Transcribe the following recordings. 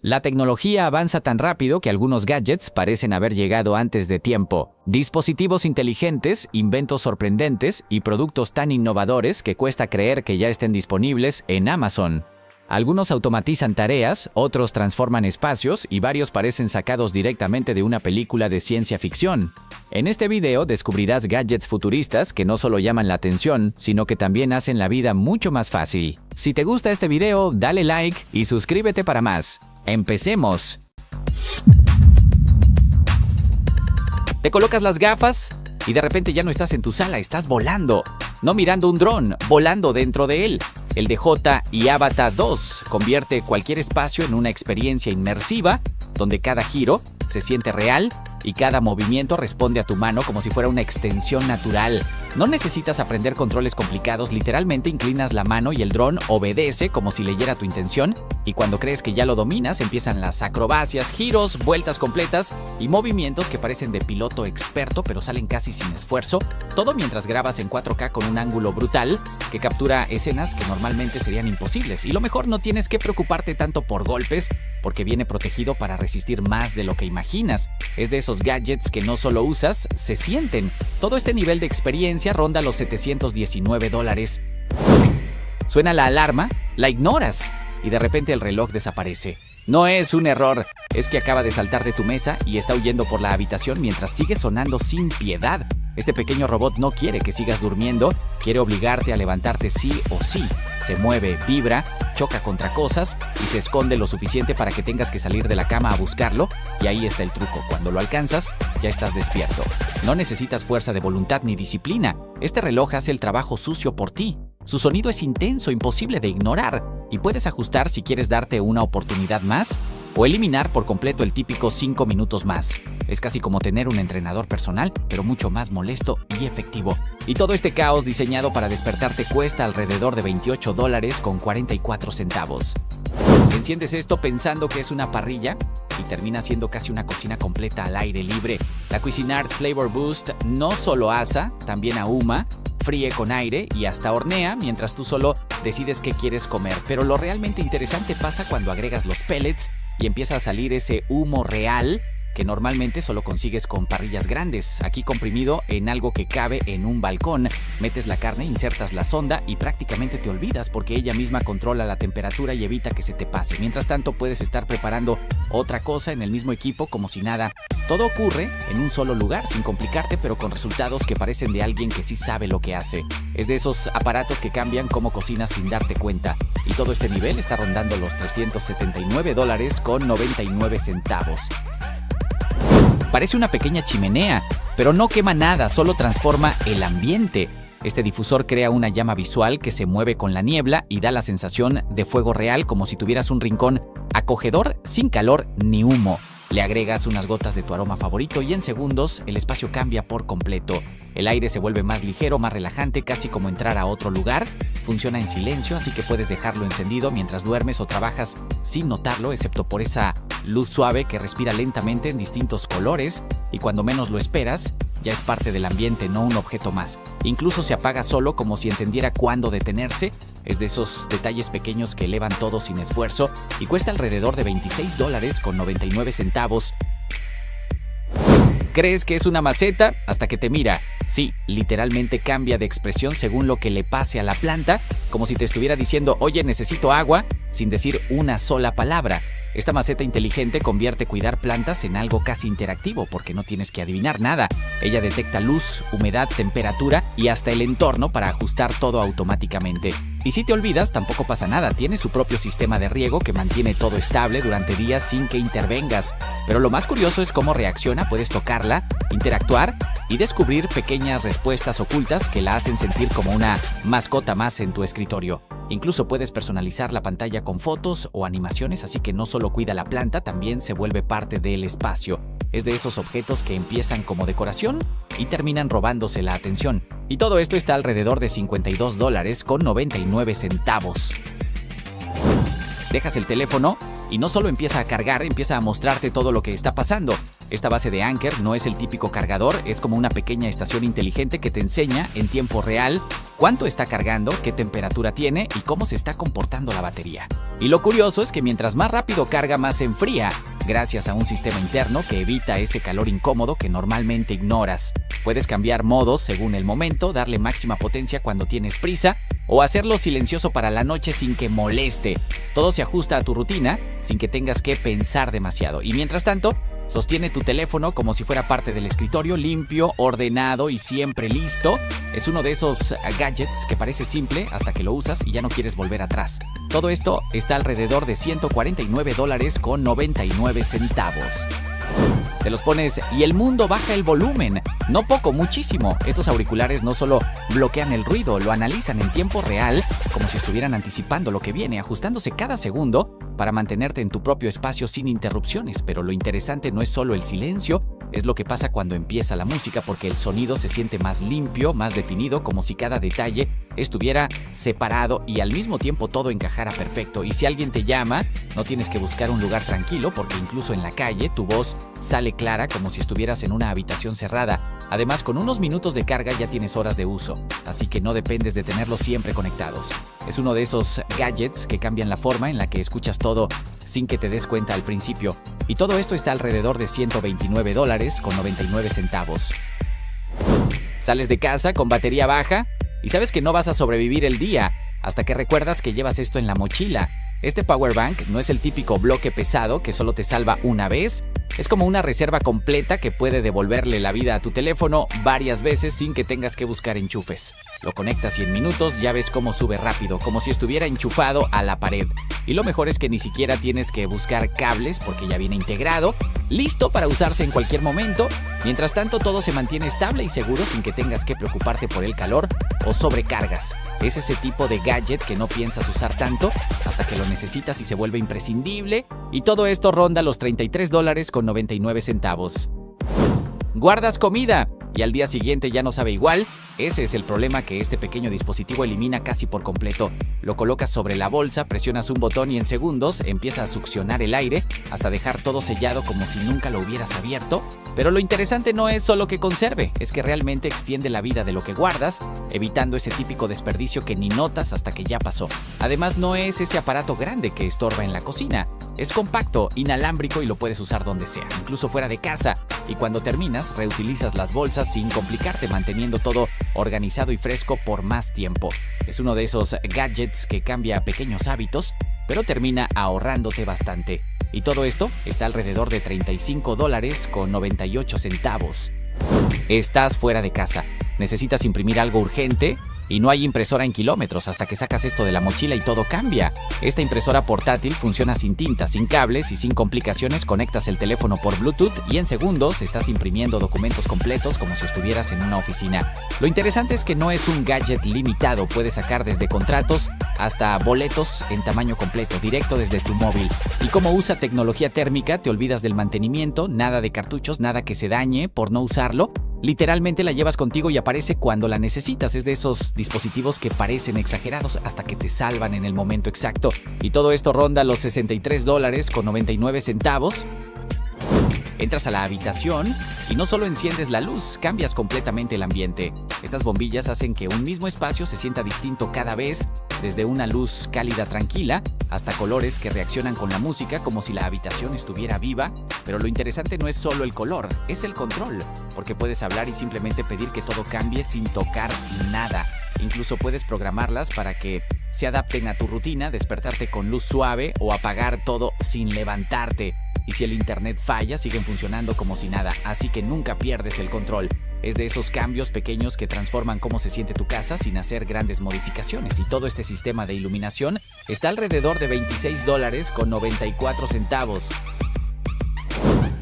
La tecnología avanza tan rápido que algunos gadgets parecen haber llegado antes de tiempo. Dispositivos inteligentes, inventos sorprendentes y productos tan innovadores que cuesta creer que ya estén disponibles en Amazon. Algunos automatizan tareas, otros transforman espacios y varios parecen sacados directamente de una película de ciencia ficción. En este video descubrirás gadgets futuristas que no solo llaman la atención, sino que también hacen la vida mucho más fácil. Si te gusta este video, dale like y suscríbete para más. ¡Empecemos! Te colocas las gafas y de repente ya no estás en tu sala, estás volando. No mirando un dron, volando dentro de él. El DJ y Avatar 2 convierte cualquier espacio en una experiencia inmersiva, donde cada giro se siente real y cada movimiento responde a tu mano como si fuera una extensión natural. No necesitas aprender controles complicados, literalmente inclinas la mano y el dron obedece como si leyera tu intención, y cuando crees que ya lo dominas empiezan las acrobacias, giros, vueltas completas y movimientos que parecen de piloto experto pero salen casi sin esfuerzo, todo mientras grabas en 4K con un ángulo brutal que captura escenas que normalmente serían imposibles. Y lo mejor, no tienes que preocuparte tanto por golpes porque viene protegido para resistir más de lo que imaginas. Es de esos gadgets que no solo usas, se sienten. Todo este nivel de experiencia ronda los $719. Suena la alarma, la ignoras y de repente el reloj desaparece. No es un error, es que acaba de saltar de tu mesa y está huyendo por la habitación mientras sigue sonando sin piedad. Este pequeño robot no quiere que sigas durmiendo, quiere obligarte a levantarte sí o sí. Se mueve, vibra, choca contra cosas y se esconde lo suficiente para que tengas que salir de la cama a buscarlo, y ahí está el truco. Cuando lo alcanzas, ya estás despierto. No necesitas fuerza de voluntad ni disciplina. Este reloj hace el trabajo sucio por ti. Su sonido es intenso, imposible de ignorar, y puedes ajustar si quieres darte una oportunidad más o eliminar por completo el típico 5 minutos más. Es casi como tener un entrenador personal, pero mucho más molesto y efectivo. Y todo este caos diseñado para despertarte cuesta alrededor de $28.44. Enciendes esto pensando que es una parrilla y termina siendo casi una cocina completa al aire libre. La Cuisinart Flavor Boost no solo asa, también ahuma, fríe con aire y hasta hornea mientras tú solo decides qué quieres comer. Pero lo realmente interesante pasa cuando agregas los pellets y empieza a salir ese humo real que normalmente solo consigues con parrillas grandes. Aquí comprimido en algo que cabe en un balcón. Metes la carne, insertas la sonda y prácticamente te olvidas porque ella misma controla la temperatura y evita que se te pase. Mientras tanto puedes estar preparando otra cosa en el mismo equipo como si nada. Todo ocurre en un solo lugar, sin complicarte, pero con resultados que parecen de alguien que sí sabe lo que hace. Es de esos aparatos que cambian cómo cocinas sin darte cuenta. Y todo este nivel está rondando los $379.99. Parece una pequeña chimenea, pero no quema nada, solo transforma el ambiente. Este difusor crea una llama visual que se mueve con la niebla y da la sensación de fuego real, como si tuvieras un rincón acogedor sin calor ni humo. Le agregas unas gotas de tu aroma favorito y en segundos el espacio cambia por completo. El aire se vuelve más ligero, más relajante, casi como entrar a otro lugar. Funciona en silencio, así que puedes dejarlo encendido mientras duermes o trabajas sin notarlo, excepto por esa luz suave que respira lentamente en distintos colores, y cuando menos lo esperas, ya es parte del ambiente, no un objeto más. Incluso se apaga solo, como si entendiera cuándo detenerse. Es de esos detalles pequeños que elevan todo sin esfuerzo y cuesta alrededor de $26.99. ¿Crees que es una maceta? Hasta que te mira. Sí, literalmente cambia de expresión según lo que le pase a la planta, como si te estuviera diciendo, oye, necesito agua, sin decir una sola palabra. Esta maceta inteligente convierte cuidar plantas en algo casi interactivo porque no tienes que adivinar nada. Ella detecta luz, humedad, temperatura y hasta el entorno para ajustar todo automáticamente. Y si te olvidas, tampoco pasa nada. Tiene su propio sistema de riego que mantiene todo estable durante días sin que intervengas. Pero lo más curioso es cómo reacciona. Puedes tocarla, interactuar y descubrir pequeñas respuestas ocultas que la hacen sentir como una mascota más en tu escritorio. Incluso puedes personalizar la pantalla con fotos o animaciones, así que no solo cuida la planta, también se vuelve parte del espacio. Es de esos objetos que empiezan como decoración y terminan robándose la atención. Y todo esto está alrededor de $52.99. Dejas el teléfono y no solo empieza a cargar, empieza a mostrarte todo lo que está pasando. Esta base de Anker no es el típico cargador, es como una pequeña estación inteligente que te enseña en tiempo real cuánto está cargando, qué temperatura tiene y cómo se está comportando la batería. Y lo curioso es que mientras más rápido carga, más se enfría, gracias a un sistema interno que evita ese calor incómodo que normalmente ignoras. Puedes cambiar modos según el momento, darle máxima potencia cuando tienes prisa o hacerlo silencioso para la noche sin que moleste. Todo se ajusta a tu rutina sin que tengas que pensar demasiado. Y mientras tanto, sostiene tu teléfono como si fuera parte del escritorio, limpio, ordenado y siempre listo. Es uno de esos gadgets que parece simple hasta que lo usas y ya no quieres volver atrás. Todo esto está alrededor de $149.99. Te los pones y el mundo baja el volumen. No poco, muchísimo. Estos auriculares no solo bloquean el ruido, lo analizan en tiempo real, como si estuvieran anticipando lo que viene, ajustándose cada segundo para mantenerte en tu propio espacio sin interrupciones. Pero lo interesante no es solo el silencio, es lo que pasa cuando empieza la música, porque el sonido se siente más limpio, más definido, como si cada detalle estuviera separado y al mismo tiempo todo encajara perfecto. Y si alguien te llama, no tienes que buscar un lugar tranquilo, porque incluso en la calle tu voz sale clara como si estuvieras en una habitación cerrada. Además, con unos minutos de carga ya tienes horas de uso, así que no dependes de tenerlos siempre conectados. Es uno de esos gadgets que cambian la forma en la que escuchas todo sin que te des cuenta al principio. Y todo esto está alrededor de $129.99. Sales de casa con batería baja y sabes que no vas a sobrevivir el día hasta que recuerdas que llevas esto en la mochila. Este power bank no es el típico bloque pesado que solo te salva una vez. Es como una reserva completa que puede devolverle la vida a tu teléfono varias veces sin que tengas que buscar enchufes. Lo conectas y en minutos ya ves cómo sube rápido, como si estuviera enchufado a la pared. Y lo mejor es que ni siquiera tienes que buscar cables porque ya viene integrado, listo para usarse en cualquier momento. Mientras tanto, todo se mantiene estable y seguro sin que tengas que preocuparte por el calor o sobrecargas. Es ese tipo de gadget que no piensas usar tanto hasta que lo necesitas y se vuelve imprescindible. Y todo esto ronda los $33.99. ¿Guardas comida y al día siguiente ya no sabe igual? Ese es el problema que este pequeño dispositivo elimina casi por completo. Lo colocas sobre la bolsa, presionas un botón y en segundos empieza a succionar el aire hasta dejar todo sellado como si nunca lo hubieras abierto. Pero lo interesante no es solo que conserve, es que realmente extiende la vida de lo que guardas, evitando ese típico desperdicio que ni notas hasta que ya pasó. Además, no es ese aparato grande que estorba en la cocina. Es compacto, inalámbrico y lo puedes usar donde sea, incluso fuera de casa. Y cuando terminas, reutilizas las bolsas sin complicarte, manteniendo todo organizado y fresco por más tiempo. Es uno de esos gadgets que cambia pequeños hábitos, pero termina ahorrándote bastante. Y todo esto está alrededor de $35.98. Estás fuera de casa, necesitas imprimir algo urgente y no hay impresora en kilómetros hasta que sacas esto de la mochila y todo cambia. Esta impresora portátil funciona sin tinta, sin cables y sin complicaciones. Conectas el teléfono por Bluetooth y en segundos estás imprimiendo documentos completos como si estuvieras en una oficina. Lo interesante es que no es un gadget limitado, puedes sacar desde contratos hasta boletos en tamaño completo, directo desde tu móvil. Y como usa tecnología térmica, te olvidas del mantenimiento, nada de cartuchos, nada que se dañe por no usarlo. Literalmente la llevas contigo y aparece cuando la necesitas. Es de esos dispositivos que parecen exagerados hasta que te salvan en el momento exacto. Y todo esto ronda los $63.99. Entras a la habitación y no solo enciendes la luz, cambias completamente el ambiente. Estas bombillas hacen que un mismo espacio se sienta distinto cada vez, desde una luz cálida tranquila hasta colores que reaccionan con la música como si la habitación estuviera viva. Pero lo interesante no es solo el color, es el control, porque puedes hablar y simplemente pedir que todo cambie sin tocar nada. Incluso puedes programarlas para que se adapten a tu rutina, despertarte con luz suave o apagar todo sin levantarte. Y si el internet falla, siguen funcionando como si nada, así que nunca pierdes el control. Es de esos cambios pequeños que transforman cómo se siente tu casa sin hacer grandes modificaciones. Y todo este sistema de iluminación está alrededor de $26.94.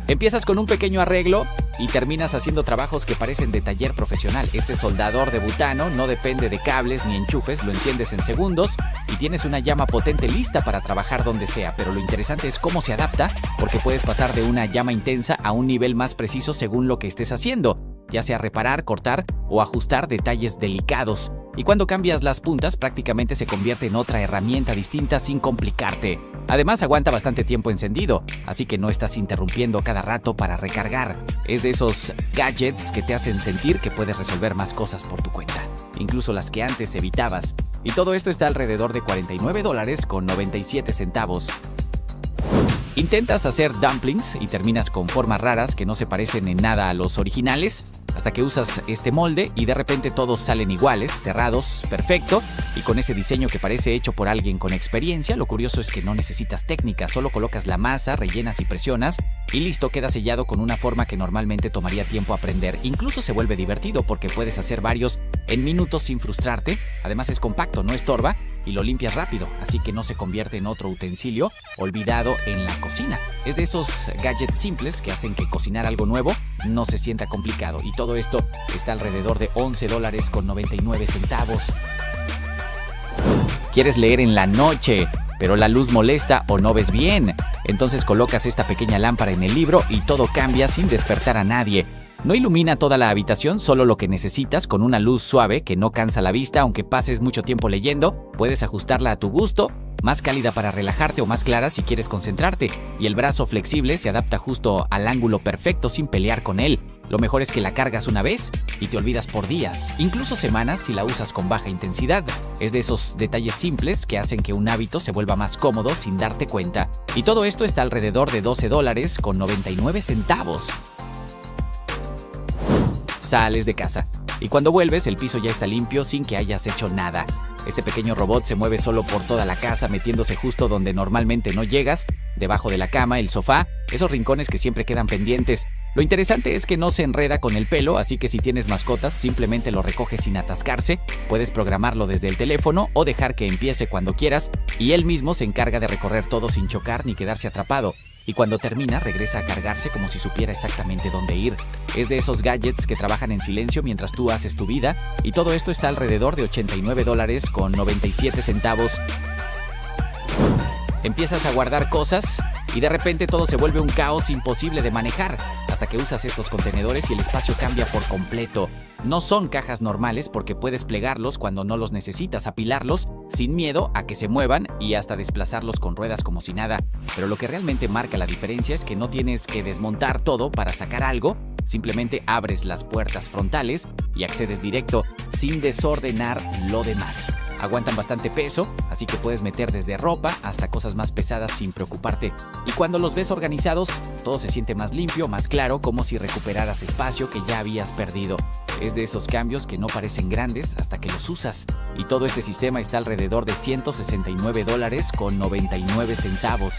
Empiezas con un pequeño arreglo y terminas haciendo trabajos que parecen de taller profesional. Este soldador de butano no depende de cables ni enchufes, lo enciendes en segundos y tienes una llama potente lista para trabajar donde sea. Pero lo interesante es cómo se adapta, porque puedes pasar de una llama intensa a un nivel más preciso según lo que estés haciendo, ya sea reparar, cortar o ajustar detalles delicados. Y cuando cambias las puntas, prácticamente se convierte en otra herramienta distinta sin complicarte. Además, aguanta bastante tiempo encendido, así que no estás interrumpiendo cada rato para recargar. Es de esos gadgets que te hacen sentir que puedes resolver más cosas por tu cuenta, incluso las que antes evitabas. Y todo esto está alrededor de $49.97. Intentas hacer dumplings y terminas con formas raras que no se parecen en nada a los originales, hasta que usas este molde y de repente todos salen iguales, cerrados, perfecto, y con ese diseño que parece hecho por alguien con experiencia. Lo curioso es que no necesitas técnica, solo colocas la masa, rellenas y presionas, y listo, queda sellado con una forma que normalmente tomaría tiempo aprender. Incluso se vuelve divertido porque puedes hacer varios en minutos sin frustrarte. Además es compacto, no estorba, y lo limpias rápido, así que no se convierte en otro utensilio olvidado en la cocina. Es de esos gadgets simples que hacen que cocinar algo nuevo no se sienta complicado, y todo esto está alrededor de $11.99. ¿Quieres leer en la noche, pero la luz molesta o no ves bien? Entonces colocas esta pequeña lámpara en el libro y todo cambia sin despertar a nadie. No ilumina toda la habitación, solo lo que necesitas, con una luz suave que no cansa la vista aunque pases mucho tiempo leyendo. Puedes ajustarla a tu gusto, más cálida para relajarte o más clara si quieres concentrarte, y el brazo flexible se adapta justo al ángulo perfecto sin pelear con él. Lo mejor es que la cargas una vez y te olvidas por días, incluso semanas si la usas con baja intensidad. Es de esos detalles simples que hacen que un hábito se vuelva más cómodo sin darte cuenta. Y todo esto está alrededor de $12.99. Sales de casa y cuando vuelves el piso ya está limpio sin que hayas hecho nada. Este pequeño robot se mueve solo por toda la casa, metiéndose justo donde normalmente no llegas, debajo de la cama, el sofá, esos rincones que siempre quedan pendientes. Lo interesante es que no se enreda con el pelo, así que si tienes mascotas simplemente lo recoges sin atascarse. Puedes programarlo desde el teléfono o dejar que empiece cuando quieras, y él mismo se encarga de recorrer todo sin chocar ni quedarse atrapado. Y cuando termina, regresa a cargarse como si supiera exactamente dónde ir. Es de esos gadgets que trabajan en silencio mientras tú haces tu vida, y todo esto está alrededor de $89.97. Empiezas a guardar cosas y de repente todo se vuelve un caos imposible de manejar, hasta que usas estos contenedores y el espacio cambia por completo. No son cajas normales porque puedes plegarlos cuando no los necesitas, apilarlos sin miedo a que se muevan y hasta desplazarlos con ruedas como si nada. Pero lo que realmente marca la diferencia es que no tienes que desmontar todo para sacar algo, simplemente abres las puertas frontales y accedes directo sin desordenar lo demás. Aguantan bastante peso, así que puedes meter desde ropa hasta cosas más pesadas sin preocuparte. Y cuando los ves organizados, todo se siente más limpio, más claro, como si recuperaras espacio que ya habías perdido. Es de esos cambios que no parecen grandes hasta que los usas. Y todo este sistema está alrededor de $169.99.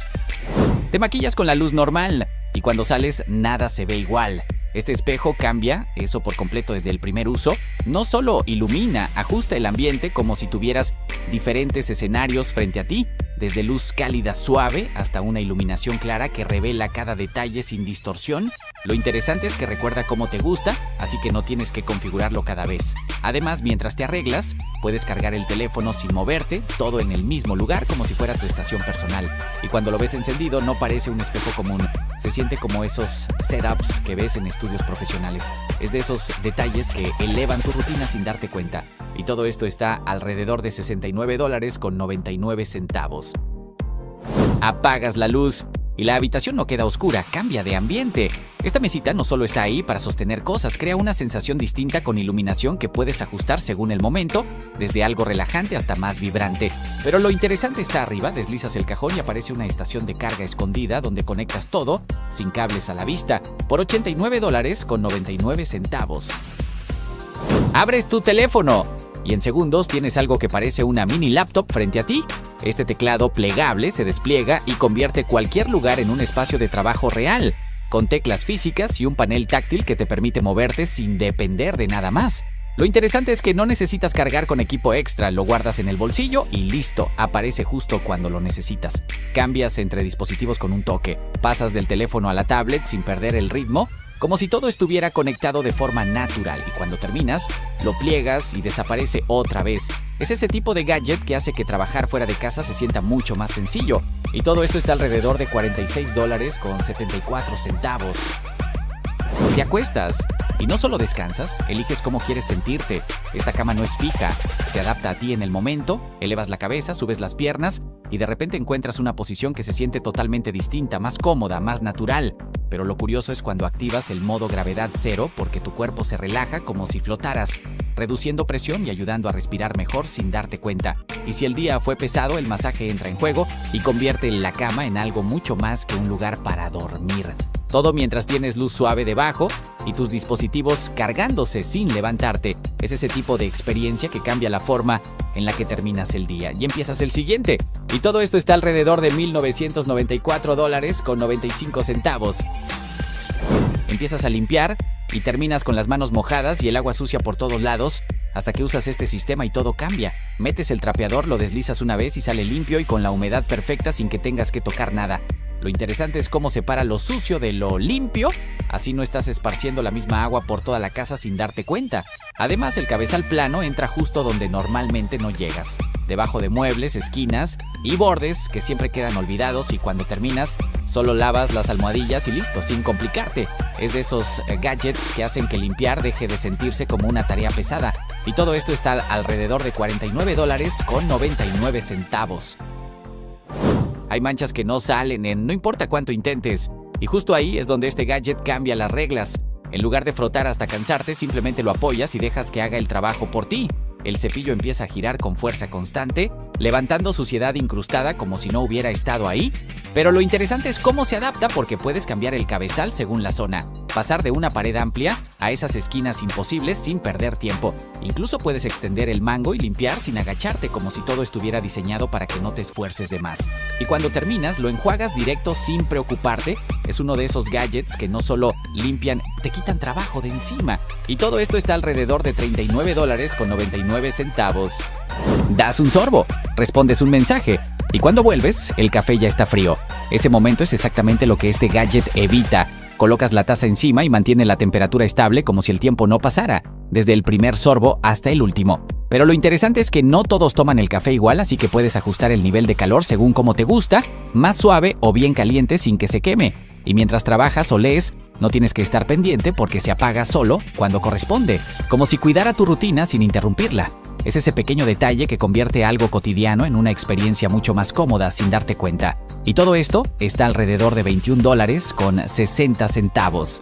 Te maquillas con la luz normal y cuando sales nada se ve igual. Este espejo cambia eso por completo desde el primer uso. No solo ilumina, ajusta el ambiente como si tuvieras diferentes escenarios frente a ti, desde luz cálida suave hasta una iluminación clara que revela cada detalle sin distorsión. Lo interesante es que recuerda cómo te gusta, así que no tienes que configurarlo cada vez. Además, mientras te arreglas, puedes cargar el teléfono sin moverte, todo en el mismo lugar como si fuera tu estación personal. Y cuando lo ves encendido no parece un espejo común, se siente como esos setups que ves en estudios profesionales. Es de esos detalles que elevan tu rutina sin darte cuenta. Y todo esto está alrededor de $69.99. Apagas la luz y la habitación no queda oscura, cambia de ambiente. Esta mesita no solo está ahí para sostener cosas, crea una sensación distinta con iluminación que puedes ajustar según el momento, desde algo relajante hasta más vibrante. Pero lo interesante está arriba, deslizas el cajón y aparece una estación de carga escondida donde conectas todo, sin cables a la vista, por $89.99. Abres tu teléfono y en segundos tienes algo que parece una mini laptop frente a ti. Este teclado plegable se despliega y convierte cualquier lugar en un espacio de trabajo real, con teclas físicas y un panel táctil que te permite moverte sin depender de nada más. Lo interesante es que no necesitas cargar con equipo extra, lo guardas en el bolsillo y listo, aparece justo cuando lo necesitas. Cambias entre dispositivos con un toque, pasas del teléfono a la tablet sin perder el ritmo, como si todo estuviera conectado de forma natural, y cuando terminas, lo pliegas y desaparece otra vez. Es ese tipo de gadget que hace que trabajar fuera de casa se sienta mucho más sencillo. Y todo esto está alrededor de $46.74. Te acuestas y no solo descansas, eliges cómo quieres sentirte. Esta cama no es fija, se adapta a ti en el momento, elevas la cabeza, subes las piernas y de repente encuentras una posición que se siente totalmente distinta, más cómoda, más natural. Pero lo curioso es cuando activas el modo gravedad cero porque tu cuerpo se relaja como si flotaras, reduciendo presión y ayudando a respirar mejor sin darte cuenta. Y si el día fue pesado, el masaje entra en juego y convierte la cama en algo mucho más que un lugar para dormir. Todo mientras tienes luz suave debajo y tus dispositivos cargándose sin levantarte. Es ese tipo de experiencia que cambia la forma en la que terminas el día y empiezas el siguiente. Y todo esto está alrededor de $1,994.95. Empiezas a limpiar y terminas con las manos mojadas y el agua sucia por todos lados hasta que usas este sistema y todo cambia. Metes el trapeador, lo deslizas una vez y sale limpio y con la humedad perfecta sin que tengas que tocar nada. Lo interesante es cómo separa lo sucio de lo limpio, así no estás esparciendo la misma agua por toda la casa sin darte cuenta. Además, el cabezal plano entra justo donde normalmente no llegas, debajo de muebles, esquinas y bordes que siempre quedan olvidados y cuando terminas, solo lavas las almohadillas y listo, sin complicarte. Es de esos gadgets que hacen que limpiar deje de sentirse como una tarea pesada. Y todo esto está alrededor de $49.99. Hay manchas que no salen no importa cuánto intentes. Y justo ahí es donde este gadget cambia las reglas. En lugar de frotar hasta cansarte, simplemente lo apoyas y dejas que haga el trabajo por ti. El cepillo empieza a girar con fuerza constante, levantando suciedad incrustada como si no hubiera estado ahí. Pero lo interesante es cómo se adapta porque puedes cambiar el cabezal según la zona, pasar de una pared amplia a esas esquinas imposibles sin perder tiempo. Incluso puedes extender el mango y limpiar sin agacharte como si todo estuviera diseñado para que no te esfuerces de más. Y cuando terminas, lo enjuagas directo sin preocuparte. Es uno de esos gadgets que no solo limpian, te quitan trabajo de encima. Y todo esto está alrededor de $39.99. Das un sorbo, respondes un mensaje y cuando vuelves, el café ya está frío. Ese momento es exactamente lo que este gadget evita. Colocas la taza encima y mantiene la temperatura estable como si el tiempo no pasara, desde el primer sorbo hasta el último. Pero lo interesante es que no todos toman el café igual, así que puedes ajustar el nivel de calor según como te gusta, más suave o bien caliente sin que se queme. Y mientras trabajas o lees, no tienes que estar pendiente porque se apaga solo cuando corresponde, como si cuidara tu rutina sin interrumpirla. Es ese pequeño detalle que convierte algo cotidiano en una experiencia mucho más cómoda sin darte cuenta. Y todo esto está alrededor de $21.60.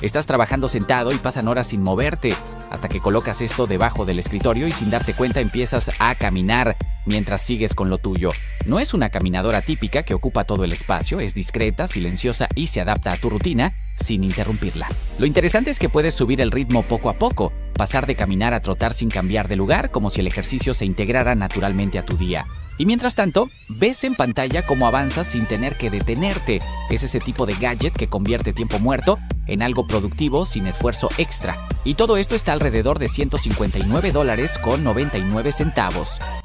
Estás trabajando sentado y pasan horas sin moverte, hasta que colocas esto debajo del escritorio y sin darte cuenta empiezas a caminar mientras sigues con lo tuyo. No es una caminadora típica que ocupa todo el espacio, es discreta, silenciosa y se adapta a tu rutina sin interrumpirla. Lo interesante es que puedes subir el ritmo poco a poco, pasar de caminar a trotar sin cambiar de lugar, como si el ejercicio se integrara naturalmente a tu día. Y mientras tanto, ves en pantalla cómo avanzas sin tener que detenerte. Es ese tipo de gadget que convierte tiempo muerto en algo productivo sin esfuerzo extra. Y todo esto está alrededor de $159.99.